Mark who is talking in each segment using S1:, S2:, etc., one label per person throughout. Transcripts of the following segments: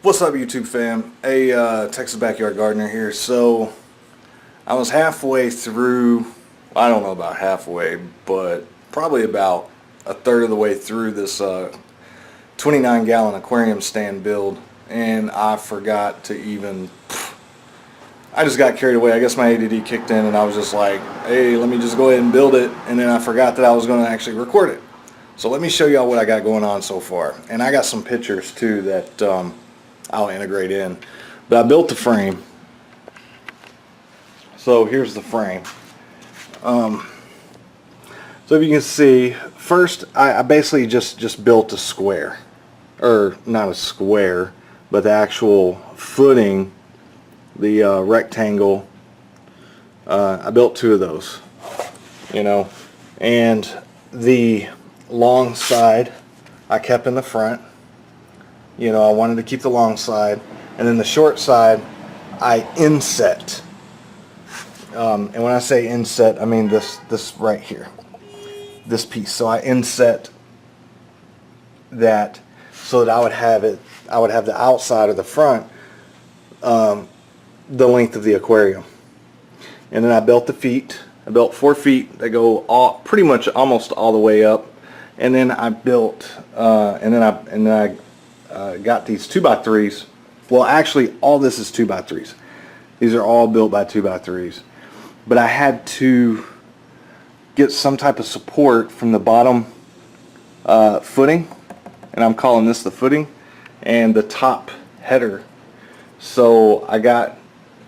S1: What's up, YouTube fam? Texas Backyard Gardener here. So I was halfway through, I don't know about halfway, but probably about a third of the way through this 29-gallon aquarium stand build, and I forgot to even, I just got carried away. I guess my ADD kicked in and I was just like, hey, let me just go ahead and build it, and then I forgot that I was going to actually record it. So let me show y'all what I got going on so far. And I got some pictures too that I'll integrate in. But I built the frame. So here's the frame. So if you can see, first I basically just built a square. Or not a square, but the actual footing, the rectangle. I built two of those, and the long side I kept in the front. I wanted to keep the long side, and then the short side I inset. And when I say inset, I mean this right here, this piece. So I inset that so that I would have the outside of the front the length of the aquarium. And then I built the feet. I built 4 feet that go pretty much almost all the way up. And then I built and then I got these 2x3s. Well, actually all this is 2x3s. These are all built by 2x3s. But I had to get some type of support from the bottom footing, and I'm calling this the footing, and the top header. So I got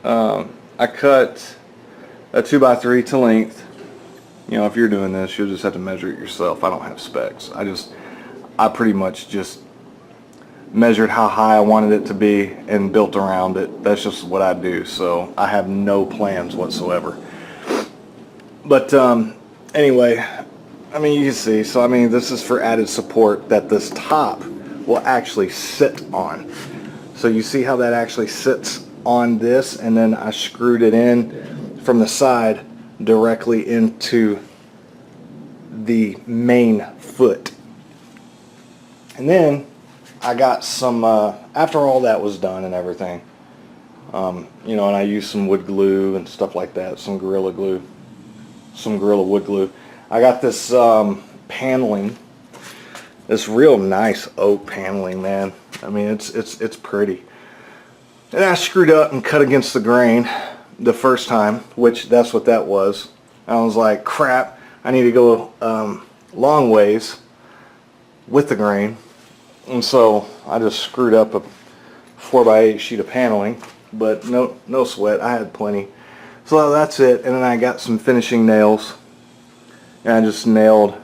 S1: I cut a 2x3 to length. If you're doing this, you'll just have to measure it yourself. I don't have specs. I pretty much just measured how high I wanted it to be and built around it. That's just what I do. So I have no plans whatsoever. But anyway, you can see. So this is for added support that this top will actually sit on. So you see how that actually sits on this, and then I screwed it in from the side directly into the main foot. And then I got some, after all that was done and everything, and I used some wood glue and stuff like that, some Gorilla Glue, some Gorilla Wood Glue. I got this paneling, this real nice oak paneling, man. It's pretty. And I screwed up and cut against the grain the first time, which that's what that was. I was like, crap, I need to go long ways with the grain. And so I just screwed up a 4x8 sheet of paneling, but no sweat, I had plenty. So that's it. And then I got some finishing nails, and I just nailed,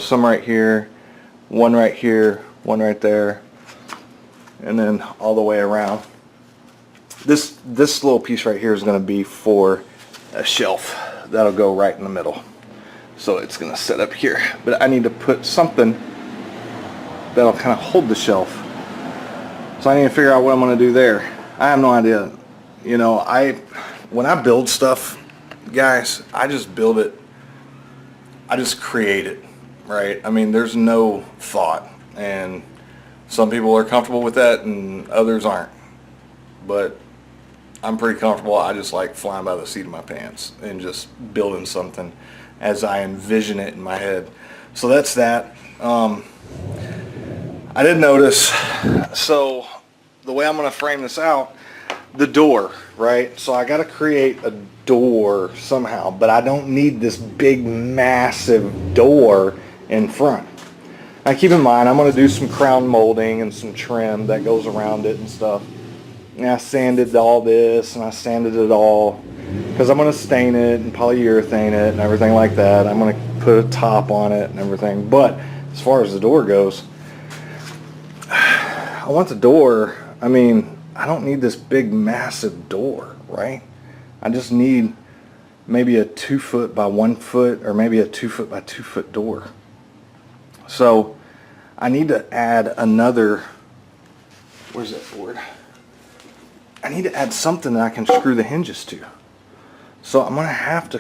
S1: some right here, one right there, and then all the way around. This little piece right here is going to be for a shelf that'll go right in the middle. So it's going to sit up here, but I need to put something that'll kind of hold the shelf. So I need to figure out what I'm going to do there. I have no idea. When I build stuff, guys, I just build it. I just create it, right? There's no thought, and some people are comfortable with that and others aren't. But I'm pretty comfortable. I just like flying by the seat of my pants and just building something as I envision it in my head. So that's that. I did notice, so the way I'm going to frame this out, the door, right? So I got to create a door somehow, but I don't need this big massive door in front. Now keep in mind, I'm going to do some crown molding and some trim that goes around it and stuff. And I sanded all this, and I sanded it all because I'm going to stain it and polyurethane it and everything like that. I'm going to put a top on it and everything. But as far as the door goes, I want the door, I don't need this big massive door, right? I just need maybe a 2 foot by 1 foot, or maybe a 2 foot by 2 foot door. So I need to add another, where's that board? I need to add something that I can screw the hinges to. So I'm going to have to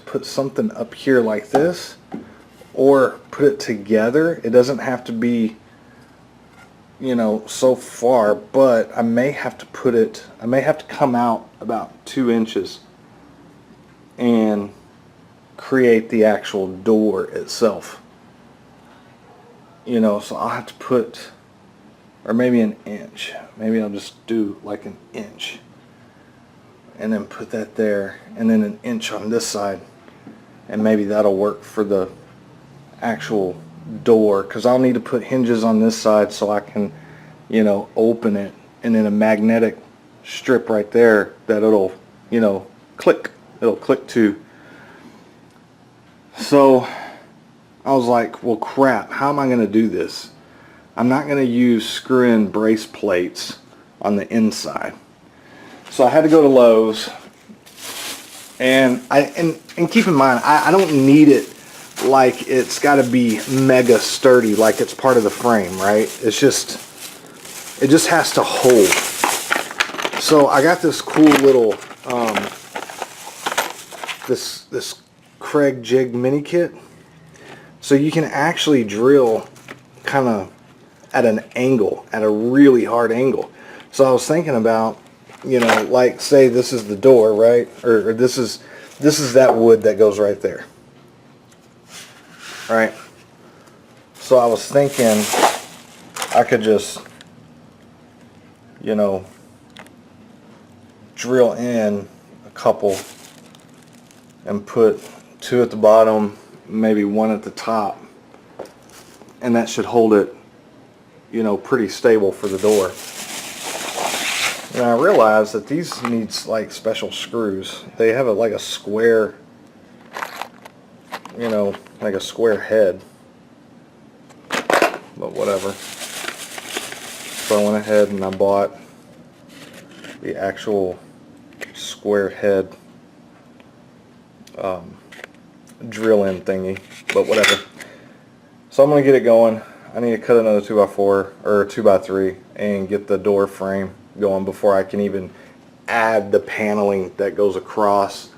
S1: put something up here like this, or put it together. It doesn't have to be you know, so far, but I may have to put it, I may have to come out about 2 inches and create the actual door itself. You know, so I'll have to put, or maybe an inch. Maybe I'll just do like an inch. And then put that there, and then an inch on this side. And maybe that'll work for the actual door, because I'll need to put hinges on this side so I can, you know, open it, and then a magnetic strip right there that it'll, you know, click. It'll click to. So I was like, well, crap, how am I going to do this? I'm not going to use screw-in brace plates on the inside. So I had to go to Lowe's, and keep in mind, I don't need it like it's got to be mega sturdy, like it's part of the frame, right? It just has to hold. So I got this cool little this Craig jig mini kit. So you can actually drill kind of at an angle, at a really hard angle. So I was thinking about, you know, like say this is the door, right? Or this is that wood that goes right there. Right? So I was thinking I could just, you know, drill in a couple and put 2 at the bottom, maybe 1 at the top, and that should hold it, you know, pretty stable for the door. And I realized that these needs like special screws. They have like a square, you know, like a square head, but whatever. So I went ahead and I bought the actual square head drill in thingy, but whatever. So I'm gonna get it going. I need to cut another 2x4 or 2x3 and get the door frame going before I can even add the paneling that goes across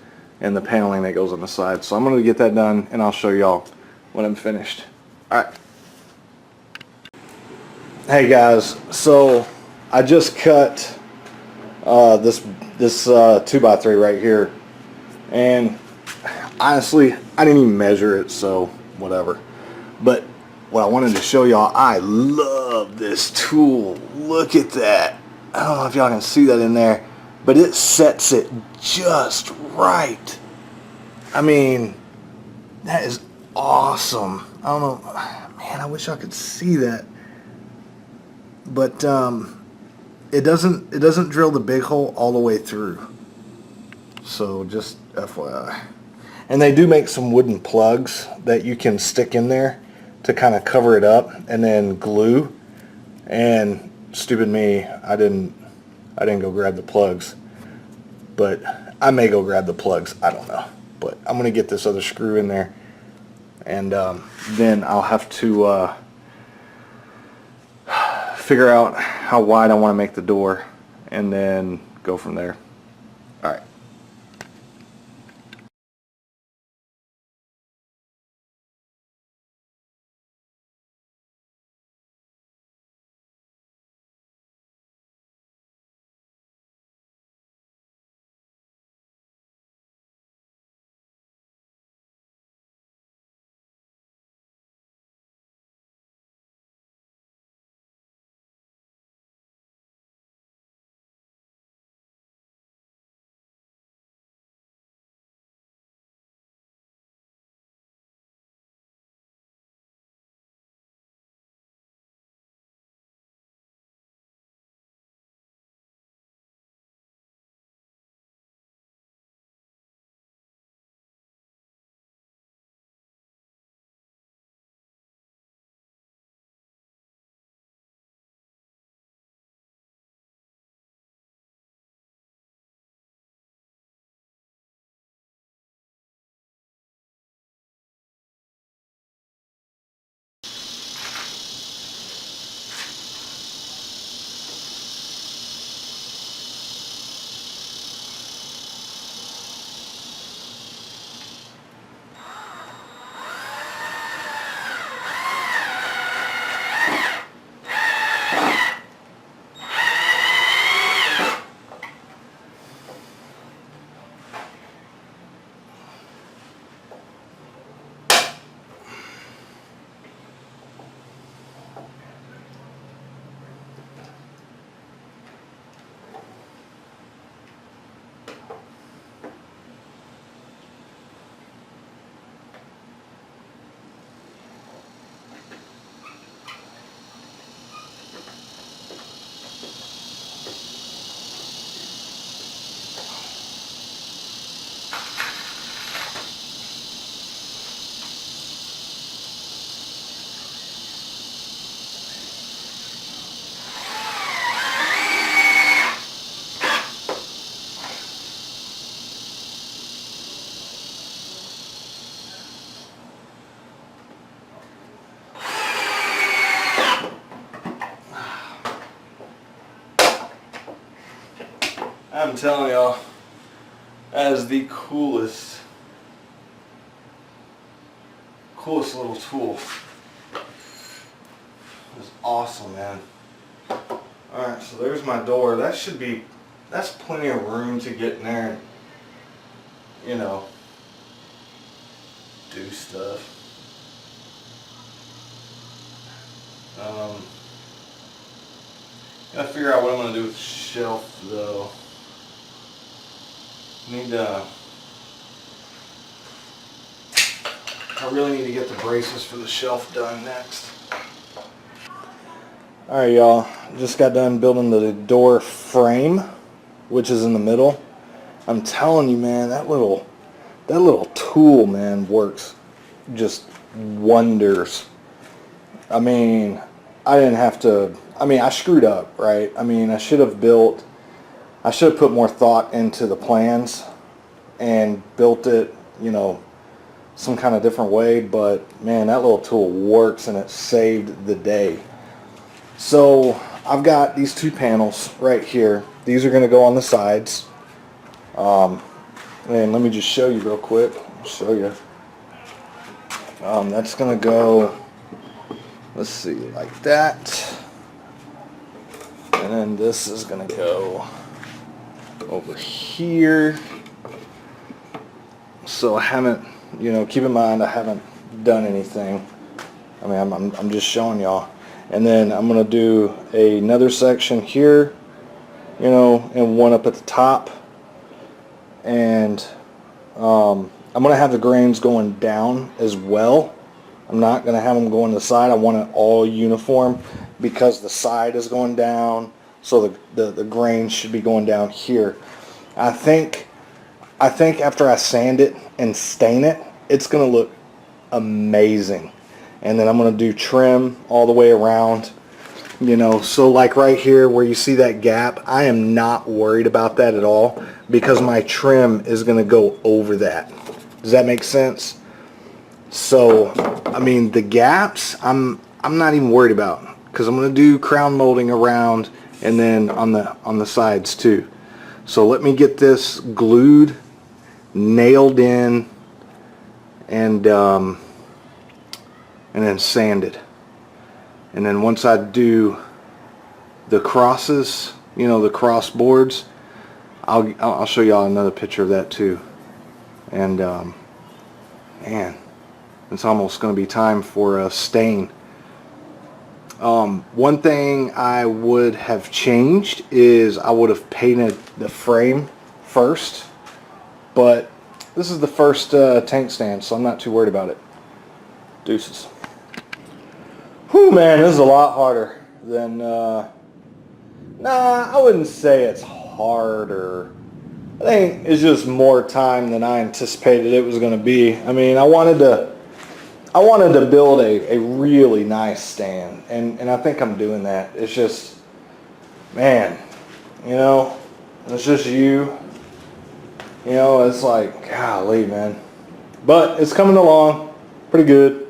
S1: and the paneling that goes on the side. So I'm gonna get that done, and I'll show y'all when I'm finished. Alright. Hey guys, so I just cut this 2x3 right here, and honestly I didn't even measure it, so whatever. But what I wanted to show y'all, I love this tool. Look at that. I don't know if y'all can see that in there, but it sets it just right. I mean, that is awesome. I don't know, man, I wish I could see that. But it doesn't drill the big hole all the way through. So just FYI. And they do make some wooden plugs that you can stick in there to kind of cover it up, and then glue. And stupid me, I didn't go grab the plugs. But I may go grab the plugs, I don't know. But I'm gonna get this other screw in there, and then I'll have to figure out how wide I want to make the door, and then go from there. Alright. I'm telling y'all, that is the coolest little tool. It's awesome, man. Alright, so there's my door. That's plenty of room to get in there and, you know, do stuff. Gotta figure out what I'm gonna do with the shelf though. I really need to get the braces for the shelf done next. Alright y'all, just got done building the door frame, which is in the middle. I'm telling you, man, that little tool, man, works just wonders. I mean, I screwed up, right? I mean, I should have put more thought into the plans and built it, you know, some kind of different way, but man, that little tool works and it saved the day. So I've got these two panels right here. These are going to go on the sides. And let me just show you real quick. I'll show you. That's going to go, let's see, like that. And then this is going to go over here. So I haven't, you know, keep in mind I haven't done anything. I mean, I'm just showing y'all. And then I'm going to do another section here, you know, and one up at the top. And I'm going to have the grains going down as well. I'm not going to have them going to the side. I want it all uniform because the side is going down. So the grains should be going down here. I think after I sand it and stain it, it's going to look amazing. And then I'm going to do trim all the way around, you know, so like right here where you see that gap, I am not worried about that at all because my trim is going to go over that. Does that make sense? So, I mean, the gaps, I'm not even worried about because I'm going to do crown molding around and then on the sides too. So let me get this glued, nailed in, and then sanded. And then once I do the crosses, you know, the cross boards, I'll show y'all another picture of that too. And man, it's almost going to be time for a stain. One thing I would have changed is I would have painted the frame first, but this is the first tank stand, so I'm not too worried about it. Deuces. Whew, man, this is a lot harder than, nah, I wouldn't say it's harder. I think it's just more time than I anticipated it was going to be. I mean, I wanted to build a really nice stand, and I think I'm doing that. It's just, man, you know, it's just you know, it's like, golly, man. But it's coming along pretty good.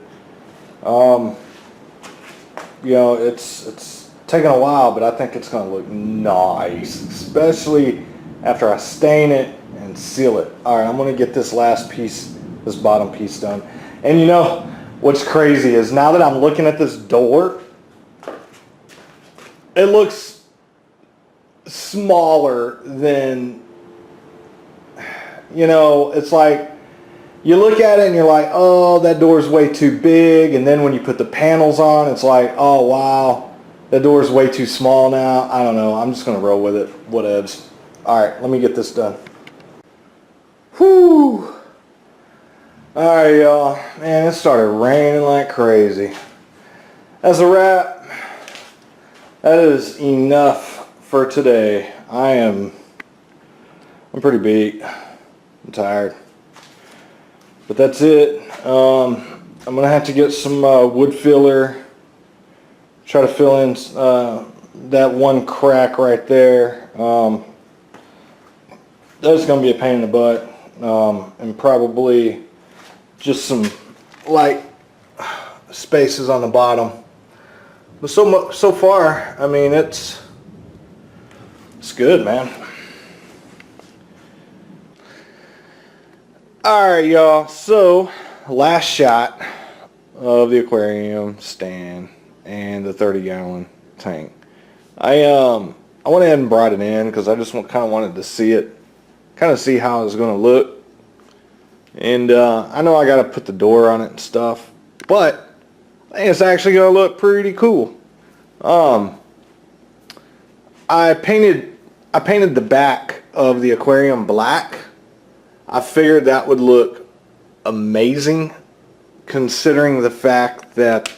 S1: You know, it's taking a while, but I think it's going to look nice, especially after I stain it and seal it. All right, I'm going to get this last piece, this bottom piece done. And you know, what's crazy is now that I'm looking at this door, it looks smaller than, you know, it's like, you look at it and you're like, oh, that door's way too big. And then when you put the panels on, it's like, oh, wow, that door's way too small now. I don't know. I'm just going to roll with it. Whatevs. All right, let me get this done. Whew. All right, y'all. Man, it started raining like crazy. That's a wrap. That is enough for today. I'm pretty beat. I'm tired. But that's it. I'm going to have to get some wood filler. Try to fill in that one crack right there. That's going to be a pain in the butt. And probably just some light spaces on the bottom. But so far, I mean, it's good, man. Alright, y'all, so last shot of the aquarium stand and the 30-gallon tank. I went ahead and brought it in because I just kind of wanted to see it, kind of see how it's going to look. And I know I got to put the door on it and stuff, but I think it's actually going to look pretty cool. I painted the back of the aquarium black. I figured that would look amazing, considering the fact that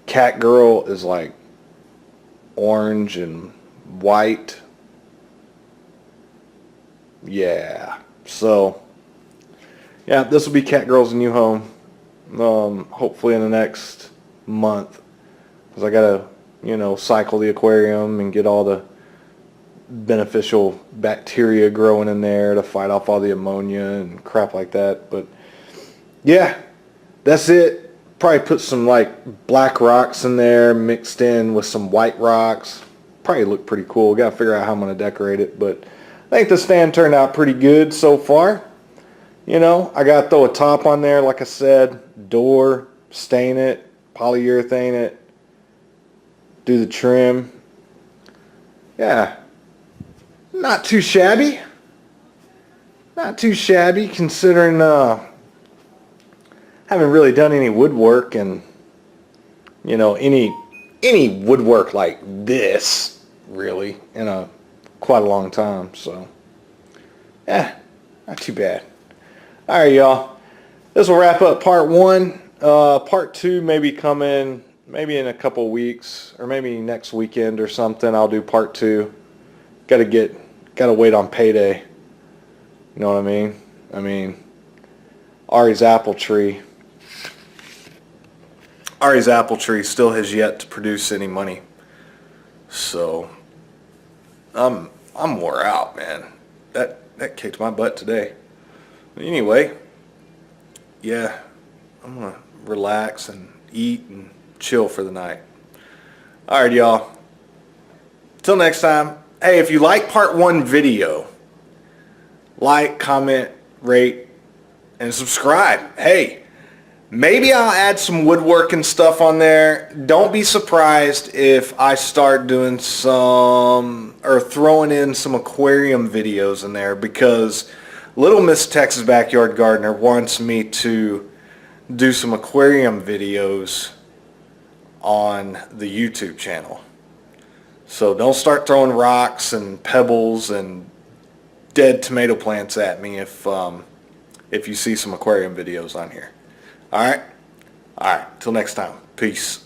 S1: Cat Girl is like orange and white. Yeah, so yeah, this will be Cat Girl's new home. Hopefully in the next month, because I gotta, you know, cycle the aquarium and get all the beneficial bacteria growing in there to fight off all the ammonia and crap like that. But yeah, that's it. Probably put some like black rocks in there mixed in with some white rocks. Probably look pretty cool. Gotta figure out how I'm gonna decorate it, but I think the stand turned out pretty good so far. You know, I gotta throw a top on there, like I said, door, stain it, polyurethane it, do the trim. Yeah, not too shabby. Not too shabby considering haven't really done any woodwork and, you know, any woodwork like this really in quite a long time. So yeah, not too bad. All right, y'all, this will wrap up part one. Part two may be coming maybe in a couple weeks, or maybe next weekend or something. I'll do part two. Gotta wait on payday. You know what I mean? I mean, Ari's apple tree still has yet to produce any money. So I'm wore out, man. That kicked my butt today. Anyway, yeah, I'm gonna relax and eat and chill for the night. Alright, y'all, till next time. Hey, if you like part one video, like, comment, rate, and subscribe. Hey, maybe I'll add some woodworking stuff on there. Don't be surprised if I start doing some, or throwing in some aquarium videos in there, because Little Miss Texas Backyard Gardener wants me to do some aquarium videos on the YouTube channel. So don't start throwing rocks and pebbles and dead tomato plants at me if you see some aquarium videos on here. Alright? Alright, till next time. Peace.